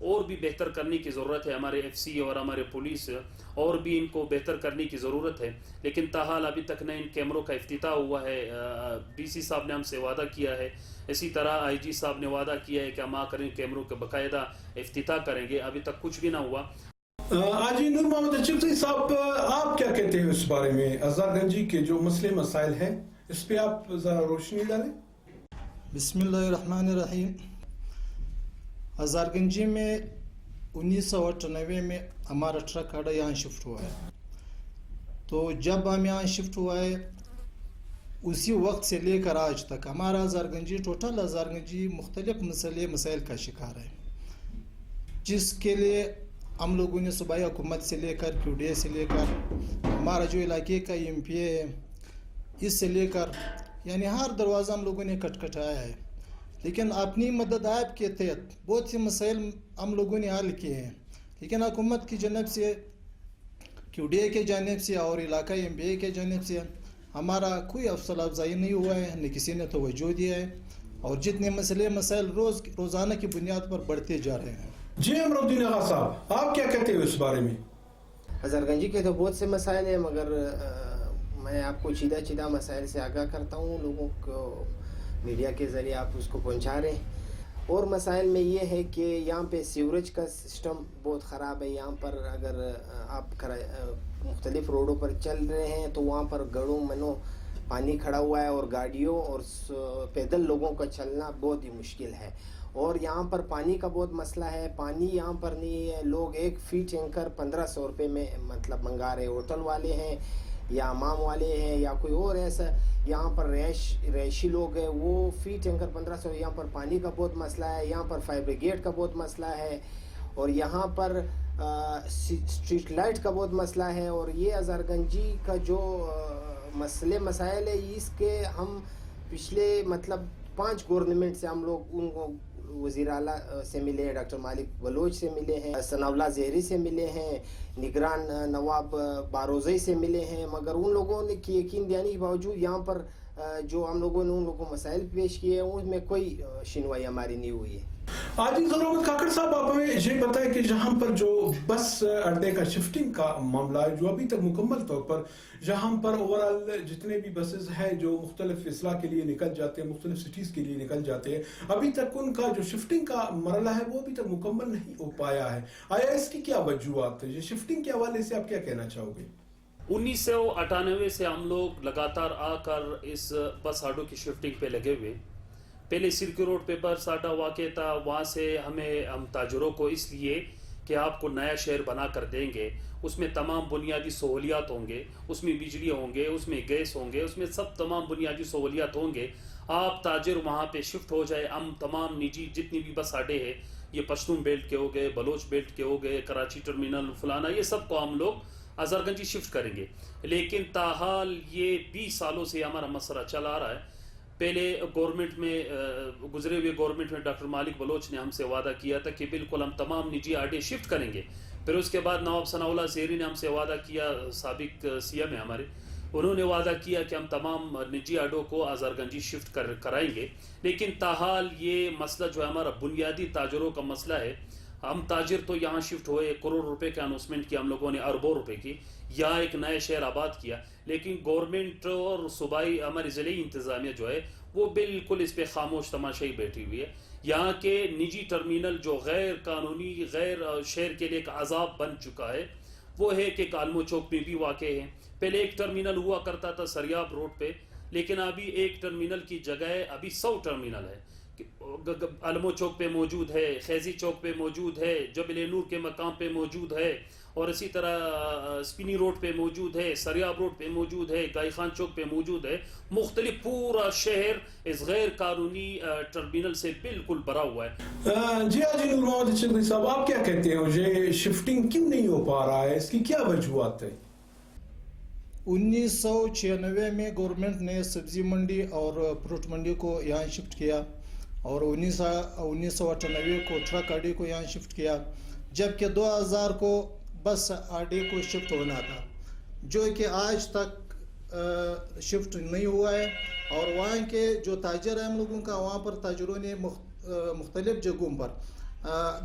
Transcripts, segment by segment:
اور بھی بہتر کرنے کی ضرورت ہے. ہمارے ایف سی اور ہمارے پولیس اور بھی ان کو بہتر کرنے کی ضرورت ہے. لیکن تاحال ابھی تک نہ ان کیمروں کا افتتاح ہوا ہے. ڈی سی صاحب نے ہم سے وعدہ کیا ہے, اسی طرح آئی جی صاحب نے وعدہ کیا ہے کہ ہم آ کر ان کیمروں کا باقاعدہ افتتاح کریں گے. ابھی تک کچھ بھی نہ ہوا. آجی نور محمد چپتی صاحب, آپ کیا کہتے ہیں اس بارے میں؟ ہزار گنجی کے جو مسئلے مسائل ہیں اس پہ آپ ذرا روشنی ڈالیں. بسم اللہ الرحمن الرحیم. ہزار گنجی میں 1998 میں ہمارا ٹرک اڈا یہاں شفٹ ہوا ہے. تو جب ہم یہاں شفٹ ہوا ہے اسی وقت سے لے کر آج تک ہمارا ہزار گنجی ٹوٹل ہزار گنجی مختلف مسائل کا شکار ہے, جس کے لیے ہم لوگوں نے صوبائی حکومت سے لے کر کیو ڈی اے سے لے کر ہمارا جو علاقے کا ایم پی اے ہے اس سے لے کر یعنی ہر دروازہ ہم لوگوں نے کھٹکھٹایا ہے. لیکن اپنی مدد آپ کے تحت بہت سے مسائل ہم لوگوں نے حل کیے ہیں, لیکن حکومت کی جانب سے کیو ڈی اے کے جانب سے اور علاقائی ایم پی اے کے جانب سے ہمارا کوئی حوصلہ افزائی نہیں ہوا ہے, نہ کسی نے توجہ دیا ہے, اور جتنے مسائل روزانہ کی بنیاد پر بڑھتے جا رہے ہیں. جی امرالدین آغا صاحب, آپ کیا کہتے ہیں اس بارے میں؟ ہزار گنجی کے تو بہت سے مسائل ہیں, مگر میں آپ کو چیدہ مسائل سے آگاہ کرتا ہوں. لوگوں کو میڈیا کے ذریعے آپ اس کو پہنچا رہے ہیں. اور مسائل میں یہ ہے کہ یہاں پہ سیوریج کا سسٹم بہت خراب ہے. یہاں پر اگر آپ مختلف روڈوں پر چل رہے ہیں تو وہاں پر گڑھوں منوں پانی کھڑا ہوا ہے, اور گاڑیوں اور پیدل لوگوں کا چلنا بہت ہی مشکل ہے. اور یہاں پر پانی کا بہت مسئلہ ہے. پانی یہاں پر نہیں ہے. لوگ 1 فی ٹینکر 1500 روپے میں مطلب منگا رہے. ہوٹل والے ہیں یا امام والے ہیں یا کوئی اور ایسا یہاں پر رہائشی لوگ ہیں, وہ فی ٹینکر 1500. یہاں پر پانی کا بہت مسئلہ ہے. یہاں پر فائر بریگیڈ کا بہت مسئلہ ہے, اور یہاں پر اسٹریٹ لائٹ کا بہت مسئلہ ہے. اور یہ ہزار گنجی کا جو مسائل ہے, اس کے ہم پچھلے مطلب 5 گورنمنٹ سے ہم لوگ ان کو وزیر اعلیٰ سے ملے ہیں, ڈاکٹر مالک بلوچ سے ملے ہیں, ثناء اللہ زہری سے ملے ہیں, نگران نواب باروزئی سے ملے ہیں, مگر ان لوگوں نے یقین دینے کے باوجود یہاں پر جو ہم لوگوں نے ان لوگوں کو مسائل پیش کیے ہیں ان میں کوئی سنوائی ہماری نہیں ہوئی ہے. عادل ضرورت کاکڑ صاحب, آپ ہمیں یہ بتائیں کہ جہاں پر جو بس اڈے کا شفٹنگ کا معاملہ ہے جو ابھی تک مکمل طور پر جہاں پر اوورال جتنے بھی بسز ہیں جو مختلف اضلاع کے لیے نکل جاتے ہیں, مختلف سٹیز کے لیے نکل جاتے ہیں, ابھی تک ان کا جو شفٹنگ کا مرحلہ ہے وہ ابھی تک مکمل نہیں ہو پایا ہے. آیا اس کی کیا وجوہات ہے؟ یہ شفٹنگ کے حوالے سے آپ کیا کہنا چاہو گے؟ 1998 سے ہم لوگ لگاتار آ کر اس بس آڈو کی شفٹنگ پہ لگے ہوئے. پہلے سرکی روڈ پہ بس آڈا واقع تھا, وہاں سے ہم تاجروں کو اس لیے کہ آپ کو نیا شہر بنا کر دیں گے, اس میں تمام بنیادی سہولیات ہوں گے, اس میں بجلی ہوں گے, اس میں گیس ہوں گے, اس میں سب تمام بنیادی سہولیات ہوں گے, آپ تاجر وہاں پہ شفٹ ہو جائے. ہم تمام نجی جتنی بھی بس اڈے ہیں, یہ پشتون بیلٹ کے ہو گئے, بلوچ بیلٹ کے ہو گئے, کراچی ٹرمینل فلانا, یہ سب کو ہم لوگ ہزار گنجی شفٹ کریں گے. لیکن تاحال یہ 20 سالوں سے ہمارا مسئلہ چلا آ رہا ہے. پہلے گورنمنٹ میں گزرے ہوئے گورنمنٹ میں ڈاکٹر مالک بلوچ نے ہم سے وعدہ کیا تھا کہ بالکل ہم تمام نجی اڈے شفٹ کریں گے. پھر اس کے بعد نواب ثناء اللہ زہری نے ہم سے وعدہ کیا, سابق سی ایم ہے ہمارے, انہوں نے وعدہ کیا کہ ہم تمام نجی اڈوں کو ہزار گنجی شفٹ کرائیں گے. لیکن تاحال یہ مسئلہ جو ہے ہمارا بنیادی تاجروں کا مسئلہ ہے. ہم تاجر تو یہاں شفٹ ہوئے, 1 کروڑ روپے کی اناؤنسمنٹ کی ہم لوگوں نے, اربوں روپے کی, یہاں ایک نئے شہر آباد کیا. لیکن گورنمنٹ اور صوبائی ہماری ضلعی انتظامیہ جو ہے وہ بالکل اس پہ خاموش تماشائی بیٹھی ہوئی ہے. یہاں کے نجی ٹرمینل جو غیر قانونی غیر شہر کے لیے ایک عذاب بن چکا ہے وہ ہے کہ کالمو چوک میں بھی واقع ہے. پہلے ایک ٹرمینل ہوا کرتا تھا سریاب روڈ پہ, لیکن ابھی ایک ٹرمینل کی جگہ ابھی 100 ٹرمینل ہے. علمو چوک پہ موجود ہے, خیزی چوک پہ موجود ہے, جبل نور کے مقام پہ موجود ہے, اور اسی طرح سپینی روڈ پہ موجود ہے, سریاب روڈ پہ موجود ہے, گائی خان چوک پہ موجود ہے. مختلف پورا شہر اس غیر قانونی ٹرمینل سے بالکل بھرا ہوا ہے. جی حاجی نور محمد چودھری صاحب, آپ کیا کہتے ہیں یہ شفٹنگ کیوں نہیں ہو پا رہا ہے, اس کی کیا وجوہات ہے؟ 1996 میں گورنمنٹ نے سبزی منڈی اور فروٹ منڈی کو یہاں شفٹ کیا, اور 1998 کو ٹرک اڈے کو یہاں شفٹ کیا, جبکہ 2000 کو بس اڈے کو شفٹ ہونا تھا, جو کہ آج تک شفٹ نہیں ہوا ہے. اور وہاں کے جو تاجر ہیں ہم لوگوں کا, وہاں پر تاجروں نے مختلف جگہوں پر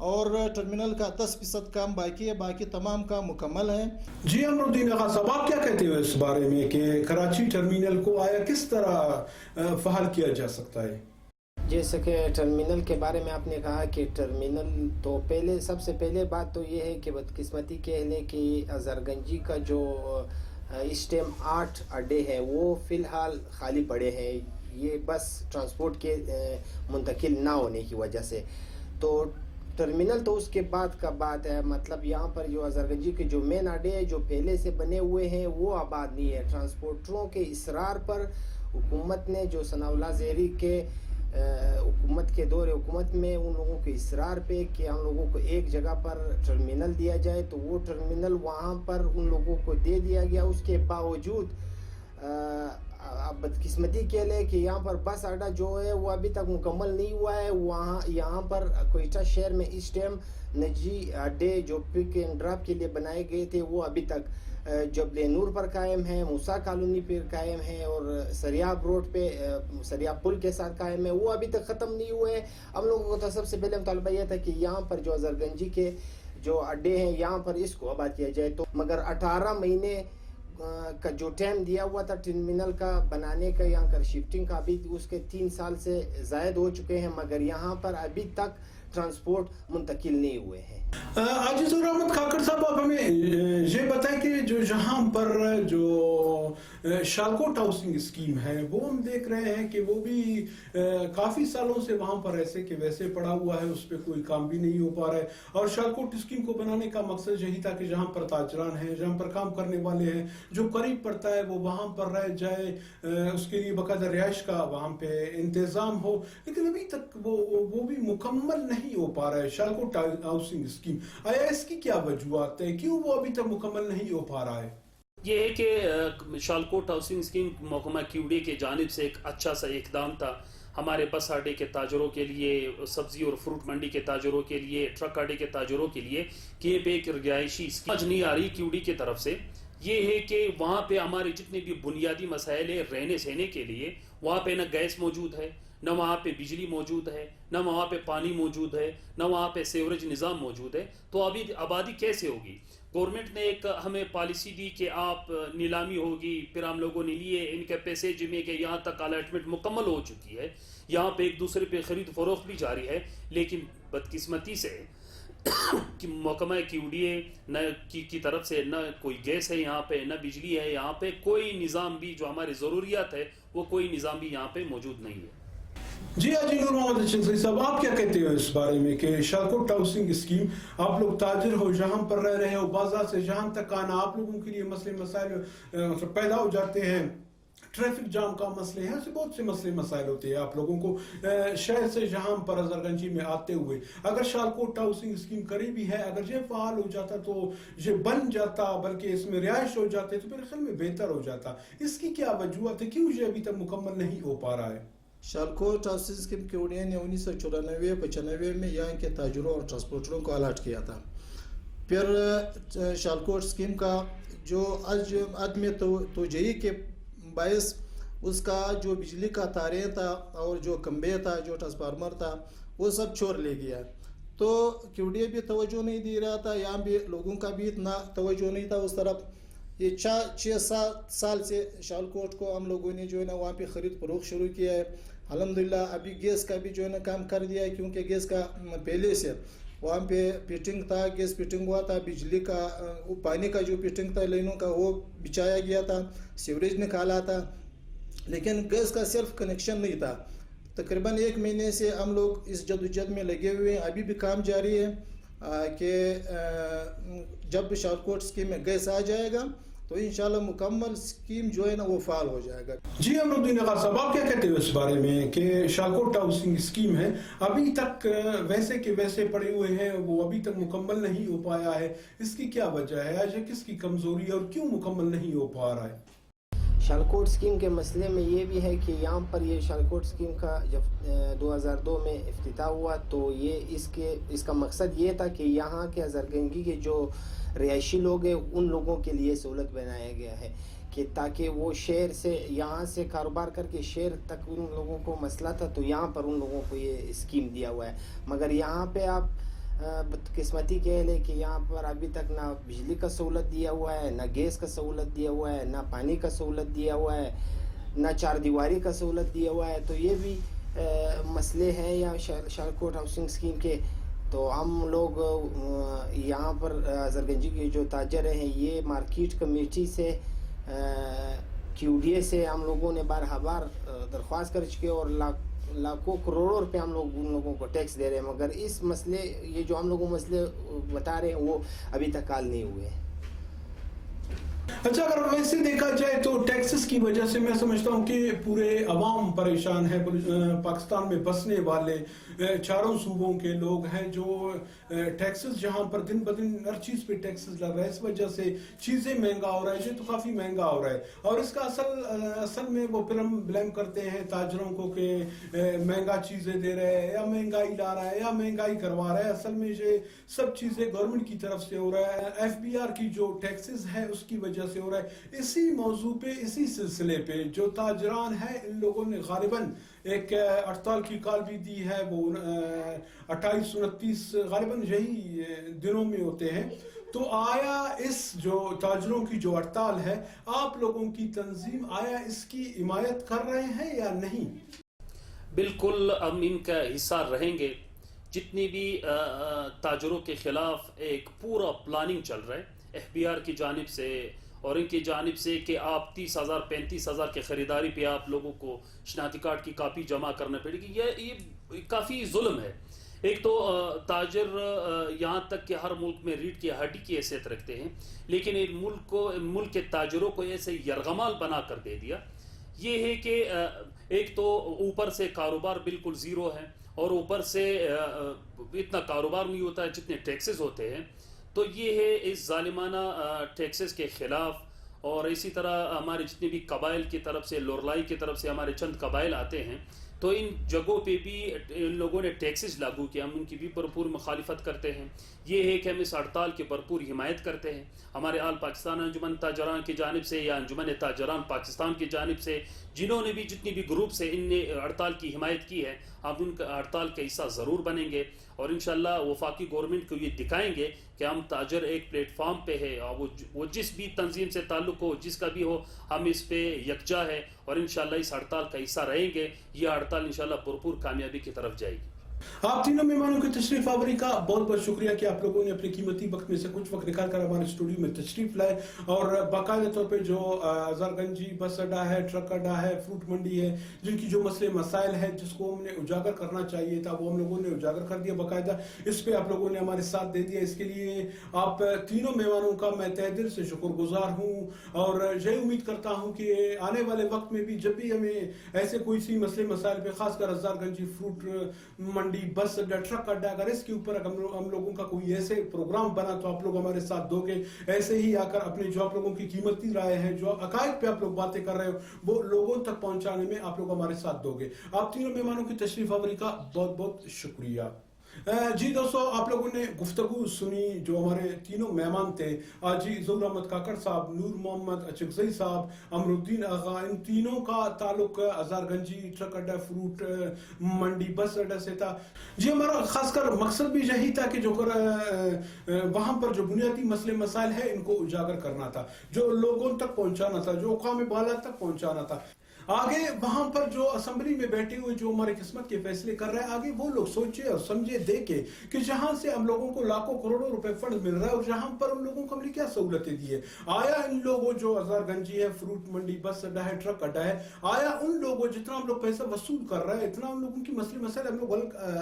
اور ٹرمینل کا 10% کام باقی ہے، باقی تمام کام مکمل ہیں۔ جی امرالدین آغا صاحب، آپ کیا کہتے ہو اس بارے میں کہ کراچی ٹرمینل کو آیا کس طرح فعال کیا جا سکتا ہے؟ جیسے کہ ٹرمینل کے بارے میں آپ نے کہا کہ ٹرمینل تو پہلے سب سے پہلے بات تو یہ ہے کہ بدقسمتی کہہ لیں کہ ہزارگنجی کا جو اس ٹائم 8 اڈے ہیں وہ فی الحال خالی پڑے ہیں، یہ بس ٹرانسپورٹ کے منتقل نہ ہونے کی وجہ سے۔ تو ٹرمینل تو اس کے بعد کا بات ہے، مطلب یہاں پر جو ہزارگنجی کے جو مین اڈے ہیں جو پہلے سے بنے ہوئے ہیں وہ آباد نہیں ہے۔ ٹرانسپورٹروں کے اصرار پر حکومت نے جو ثناء اللہ زہری کے حکومت کے دور حکومت میں ان لوگوں کے اصرار پہ کہ ہم لوگوں کو ایک جگہ پر ٹرمینل دیا جائے، تو وہ ٹرمینل وہاں پر ان لوگوں کو دے دیا گیا۔ اس کے باوجود بدقسمتی کے لئے کہ یہاں پر بس اڈا جو ہے وہ ابھی تک مکمل نہیں ہوا ہے۔ یہاں پر کوئٹہ شہر میں اس ٹائم نجی اڈے جو پک اینڈ ڈراپ کے لیے بنائے گئے تھے وہ ابھی تک جبل نور پر قائم ہے، موسیٰ کالونی پر قائم ہے، اور سریاب روڈ پہ سریاب پل کے ساتھ قائم ہے، وہ ابھی تک ختم نہیں ہوئے ہیں۔ ہم لوگوں کو تو سب سے پہلے مطالبہ یہ تھا کہ یہاں پر جو ہزارگنجی کے جو اڈے ہیں یہاں پر اس کو آباد کیا جائے، تو مگر 18 مہینے کا جو ٹائم دیا ہوا تھا ٹرمینل کا بنانے کا یہاں کا شفٹنگ کا، ابھی اس کے 3 سال سے زائد ہو چکے ہیں، مگر یہاں پر ابھی تک ٹرانسپورٹ منتقل نہیں ہوئے ہیں۔ عاجز الرحمت کھاکر صاحب، آپ ہمیں یہ بتائیں کہ جو یہاں پر جو شالکوٹ ہاؤسنگ اسکیم ہے وہ ہم دیکھ رہے ہیں کہ وہ بھی کافی سالوں سے وہاں پر ایسے کہ ویسے پڑا ہوا ہے، اس پہ کوئی کام بھی نہیں ہو پا رہا ہے۔ اور شالکوٹ اسکیم کو بنانے کا مقصد یہی تھا کہ جہاں پر تاجران ہیں، جہاں پر کام کرنے والے ہیں، جو قریب پڑتا ہے وہ وہاں پر رہ جائے، اس کے لیے باقاعدہ رہائش کا وہاں پہ انتظام ہو، لیکن ابھی تک وہ بھی مکمل نہیں ہو پا رہا ہے شالکوٹ ہاؤسنگ اسکیم۔ آیا اس کی کیا وجوہات ہے، کیوں وہ ابھی تک مکمل نہیں ہو پا رہا ہے؟ یہ ہے کہ شالکوٹ ہاؤسنگ اسکیم محکمہ کیوڑے کے جانب سے ایک اچھا سا اقدام تھا ہمارے بس اڈے کے تاجروں کے لیے، سبزی اور فروٹ منڈی کے تاجروں کے لیے، ٹرک اڈے کے تاجروں کے لیے، کہ یہ پہ ایک رہائشی اسکیم نہیں آ رہی کیوڑی کی طرف سے۔ یہ ہے کہ وہاں پہ ہمارے جتنے بھی بنیادی مسائل ہیں رہنے سہنے کے لیے، وہاں پہ نہ گیس موجود ہے، نہ وہاں پہ بجلی موجود ہے، نہ وہاں پہ پانی موجود ہے، نہ وہاں پہ سیوریج نظام موجود ہے، تو ابھی آبادی کیسے ہوگی؟ گورنمنٹ نے ایک ہمیں پالیسی دی کہ آپ نیلامی ہوگی، پھر ہم لوگوں نے لیے ان کے پیسے جمع کے یہاں تک الاٹمنٹ مکمل ہو چکی ہے، یہاں پہ ایک دوسرے پہ خرید فروخت بھی جاری ہے، لیکن بدقسمتی سے کہ محکمہ کیوڑیے نہ کی طرف سے نہ کوئی گیس ہے یہاں پہ، نہ بجلی ہے یہاں پہ، کوئی نظام بھی جو ہماری ضروریات ہے وہ کوئی نظام بھی یہاں پہ موجود نہیں ہے۔ جی حاجی نور محمد چنگزئی صاحب، آپ کیا کہتے ہو اس بارے میں کہ شالکوٹ ہاؤسنگ اسکیم، آپ لوگ تاجر ہو، جہاں پر رہ رہے ہو، بازار سے جہاں تک آنا، آپ لوگوں کے لیے مسائل پیدا ہو جاتے ہیں، ٹریفک جام کا مسئلے ہیں، ایسے بہت سے مسائل ہوتے ہیں آپ لوگوں کو شہر سے جہاں پر ہزارگنجی میں آتے ہوئے۔ اگر شالکوٹ ہاؤسنگ اسکیم قریبی ہے، اگر یہ فعال ہو جاتا تو یہ بن جاتا، بلکہ اس میں رہائش ہو جاتے تو میرے خیال میں بہتر ہو جاتا۔ اس کی کیا وجوہات ہے، کیوں یہ ابھی تک مکمل نہیں ہو پا رہا ہے؟ شالکوٹ ہاؤسنگ اسکیم کیوڑیا نے 1994-95 میں یہاں کے تاجروں اور ٹرانسپورٹروں کو الاٹ کیا تھا۔ پھر شالکوٹ اسکیم کا جو عدم توجہی کے باعث اس کا جو بجلی کا تاریں تھا اور جو کمبے تھا، جو ٹرانسفارمر تھا، وہ سب چھوڑ لے گیا، تو کیوڑیا بھی توجہ نہیں دے رہا تھا، یہاں بھی لوگوں کا بھی اتنا توجہ نہیں تھا اس طرف۔ یہ 6-7 سال سے شالکوٹ کو ہم لوگوں نے جو ہے نا وہاں پہ خرید فروخت شروع کیا ہے۔ الحمدللہ ابھی گیس کا بھی جو ہے نا کام کر دیا ہے، کیونکہ گیس کا پہلے سے وہاں پہ فٹنگ تھا، گیس فٹنگ ہوا تھا، بجلی کا پانی کا جو فٹنگ تھا لائنوں کا وہ بچایا گیا تھا، سیوریج نکالا تھا، لیکن گیس کا صرف کنیکشن نہیں تھا۔ تقریباً 1 مہینے سے ہم لوگ اس جدوجہد میں لگے ہوئے ہیں، ابھی بھی کام جاری ہے کہ جب شالکوٹ اسکیم میں گیس آ جائے گا تو انشاءاللہ مکمل اسکیم جو ہے نا وہ فعال ہو جائے گا۔ جی امرالدین آغا صاحب، آپ کیا کہتے ہو اس بارے میں کہ شالکوٹ ہاؤسنگ اسکیم ہے ابھی تک ویسے کے ویسے پڑے ہوئے ہیں، وہ ابھی تک مکمل نہیں ہو پایا ہے، اس کی کیا وجہ ہے؟ آج کس کی کمزوری ہے اور کیوں مکمل نہیں ہو پا رہا ہے؟ شالکوٹ اسکیم کے مسئلے میں یہ بھی ہے کہ یہاں پر یہ شالکوٹ اسکیم کا جب 2002 میں افتتاح ہوا تو یہ اس کا مقصد یہ تھا کہ یہاں کے ہزارگنجی کے جو رہائشی لوگ ہیں ان لوگوں کے لیے سہولت بنایا گیا ہے کہ تاکہ وہ شہر سے یہاں سے کاروبار کر کے شہر تک ان لوگوں کو مسئلہ تھا تو یہاں پر ان لوگوں کو یہ اسکیم دیا ہوا ہے، مگر یہاں پہ آپ بدقسمتی کہہ لے کہ یہاں پر ابھی تک نہ بجلی کا سہولت دیا ہوا ہے، نہ گیس کا سہولت دیا ہوا ہے، نہ پانی کا سہولت دیا ہوا ہے، نہ چار دیواری کا سہولت دیا ہوا ہے. تو یہ بھی مسئلے ہیں یا شالکوٹ ہاؤسنگ اسکیم کے. تو ہم لوگ یہاں پر ہزار گنجی کے جو تاجر ہیں یہ مارکیٹ کمیٹی سے کیو ڈی اے سے ہم لوگوں نے بار درخواست کر چکے اور لاکھوں کروڑوں روپے ہم لوگ ان لوگوں کو ٹیکس دے رہے ہیں، مگر اس مسئلے یہ جو ہم لوگوں مسئلے بتا رہے ہیں وہ ابھی تک حل نہیں ہوئے ہیں. اچھا، اگر ویسے دیکھا جائے تو ٹیکسز کی وجہ سے میں سمجھتا ہوں کہ پورے عوام پریشان ہے. پاکستان میں بسنے والے چاروں صوبوں کے لوگ ہیں جو ٹیکسز جہاں پر دن بدن ہر چیز پہ ٹیکسز لگ رہا ہے، اس وجہ سے چیزیں مہنگا ہو رہا ہے، یہ تو کافی مہنگا ہو رہا ہے. اور اس کا اصل میں وہ بلیم کرتے ہیں تاجروں کو کہ مہنگا چیزیں دے رہے ہیں یا مہنگائی لا رہا ہے یا مہنگائی کروا رہا ہے. اصل میں یہ سب چیزیں گورنمنٹ کی طرف سے ہو رہا ہے. ایف بی آر کی جو ٹیکسز ہے اس کی وجہ سے ہو رہا ہے. اسی موضوع پہ، اسی سلسلے پہ جو تاجران ہیں ان لوگوں نے غالباً ایک ہڑتال کی کال بھی دی ہے. وہ 28 29 غالباً یہی دنوں میں ہوتے ہیں. تو آیا اس جو تاجروں کی جو ہڑتال ہے آپ لوگوں کی تنظیم آیا اس کی حمایت کر رہے ہیں یا نہیں؟ بالکل ہم ان کا حصہ رہیں گے. جتنی بھی تاجروں کے خلاف ایک پورا پلاننگ چل رہا ہے ایف بی آر کی جانب سے اور ان کی جانب سے کہ آپ 30,000 35,000 کے خریداری پہ آپ لوگوں کو شناختی کارڈ کی کاپی جمع کرنا پڑے گی. یہ کافی ظلم ہے. ایک تو تاجر یہاں تک کہ ہر ملک میں ریڑھ کی ہڈی کی حیثیت رکھتے ہیں، لیکن ملک کے تاجروں کو ایسے یرغمال بنا کر دے دیا. یہ ہے کہ ایک تو اوپر سے کاروبار بالکل زیرو ہے اور اوپر سے اتنا کاروبار نہیں ہوتا ہے جتنے ٹیکسز ہوتے ہیں. تو یہ ہے اس ظالمانہ ٹیکسز کے خلاف. اور اسی طرح ہمارے جتنے بھی قبائل کی طرف سے، لورلائی کی طرف سے ہمارے چند قبائل آتے ہیں تو ان جگہوں پہ بھی ان لوگوں نے ٹیکسز لاگو کیا. ہم ان کی بھی بھرپور مخالفت کرتے ہیں. یہ ہے کہ ہم اس ہڑتال کی بھرپور حمایت کرتے ہیں. ہمارے آل پاکستان انجمن تاجران کی جانب سے یا انجمن تاجران پاکستان کی جانب سے جنہوں نے بھی جتنی بھی گروپ سے ان نے ہڑتال کی حمایت کی ہے، ہم ان کا ہڑتال کا حصہ ضرور بنیں گے اور انشاءاللہ وفاقی گورنمنٹ کو یہ دکھائیں گے کہ ہم تاجر ایک پلیٹ فارم پہ ہے اور وہ جس بھی تنظیم سے تعلق ہو، جس کا بھی ہو، ہم اس پہ یکجا ہے اور انشاءاللہ اس ہڑتال کا حصہ رہیں گے. یہ ہڑتال انشاءاللہ بھرپور کامیابی کی طرف جائے گی. آپ تینوں مہمانوں کی تشریف آوری کا بہت بہت شکریہ کہ آپ لوگوں نے اپنے قیمتی وقت میں سے کچھ وقت نکال کر ہمارے اسٹوڈیو میں تشریف لائے اور باقاعدہ طور پہ جو ہزار گنجی بس اڈا ہے، ٹرک اڈا ہے، فروٹ منڈی ہے، جن کی جو مسئلے مسائل ہیں جس کو ہم نے اجاگر کرنا چاہیے تھا وہ ہم لوگوں نے اجاگر کر دیا باقاعدہ. اس پہ آپ لوگوں نے ہمارے ساتھ دے دیا. اس کے لیے آپ تینوں مہمانوں کا میں تہ دل سے شکر گزار ہوں اور یہی امید کرتا ہوں کہ آنے والے وقت میں بھی جب بھی ہمیں ایسے کوئی سی مسئلے مسائل پہ، خاص کر ہزار گنجی فروٹ منڈی، بس اڈا، ٹرک اڈا، اگر اس کے اوپر ہم لوگوں کا کوئی ایسے پروگرام بنا تو آپ لوگ ہمارے ساتھ دو گے. ایسے ہی آ کر اپنے جو آپ لوگوں کی قیمتی رائے ہیں، جو عقائد پہ آپ لوگ باتیں کر رہے ہو، وہ لوگوں تک پہنچانے میں آپ لوگ ہمارے ساتھ دو گے. آپ تینوں مہمانوں کی تشریف آوری کا بہت بہت شکریہ. جی دوستو، آپ لوگوں نے گفتگو سنی جو ہمارے تینوں مہمان تھے. جی ظہور احمد کاکڑ صاحب، نور محمد اچکزئی صاحب، امر الدین آغا، ان تینوں کا تعلق ہزار گنجی ٹرک اڈا، فروٹ منڈی، بس اڈا سے تھا. جی ہمارا خاص کر مقصد بھی یہی تھا کہ جو وہاں پر جو بنیادی مسئلے مسائل ہیں ان کو اجاگر کرنا تھا، جو لوگوں تک پہنچانا تھا، جو اقوام بالا تک پہنچانا تھا. آگے وہاں پر جو اسمبلی میں بیٹھے ہوئے جو ہماری قسمت کے فیصلے کر رہے ہیں، آگے وہ لوگ سوچے اور سمجھے دیکھے کہ جہاں سے ہم لوگوں کو لاکھوں کروڑوں روپے فنڈ مل رہا ہے اور جہاں پر ان لوگوں کو ہم نے کیا سہولتیں دی ہے. آیا ان لوگوں جو ہزار گنجی ہے، فروٹ منڈی، بس اڈا ہے، ٹرک اڈا ہے، آیا ان لوگوں جتنا ہم لوگ پیسہ وصول کر رہے ہیں اتنا ان لوگوں کی مسئلے مسائل ہم لوگ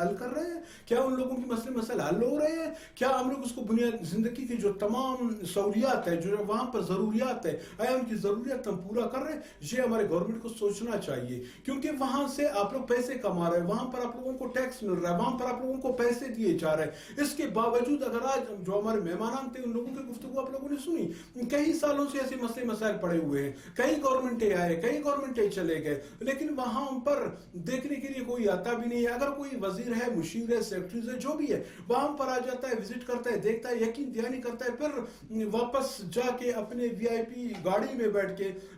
حل کر رہے ہیں؟ کیا ان لوگوں کی مسئلے مسائل حل ہو رہے ہیں؟ کیا ہم لوگ اس کو بنیاد زندگی کی جو تمام سہولیات ہے، جو وہاں پر ضروریات ہے، آیا ان کی ضروریات ہم پورا کر رہے ہیں؟ یہ ہمارے گورنمنٹ کو سوچنا چاہیے، کیونکہ وہاں سے آپ لوگ پیسے کما رہے ہیں، وہاں پر آپ لوگوں کو ٹیکس مل رہا ہے، وہاں پر آپ لوگوں کو پیسے دیے جا رہے ہیں. اس کے باوجود اگر آج جو ہمارے مہمان تھے ان لوگوں کی گفتگو آپ لوگوں نے سنی، کئی سالوں سے ایسے مسئلے مسائل پڑے ہوئے ہیں، کئی گورنمنٹیں آئے، کئی گورنمنٹیں چلے گئے، لیکن وہاں پر دیکھنے کے لیے کوئی آتا بھی نہیں ہے. اگر کوئی وزیر ہے، مشیر ہے، سیکرٹریز ہے، جو بھی ہے، وہاں پر آ جاتا ہے، وزٹ کرتا ہے، دیکھتا ہے، یقین دہانی کرتا ہے، پھر واپس جا کے اپنے VIP گاڑی میں بیٹھ کے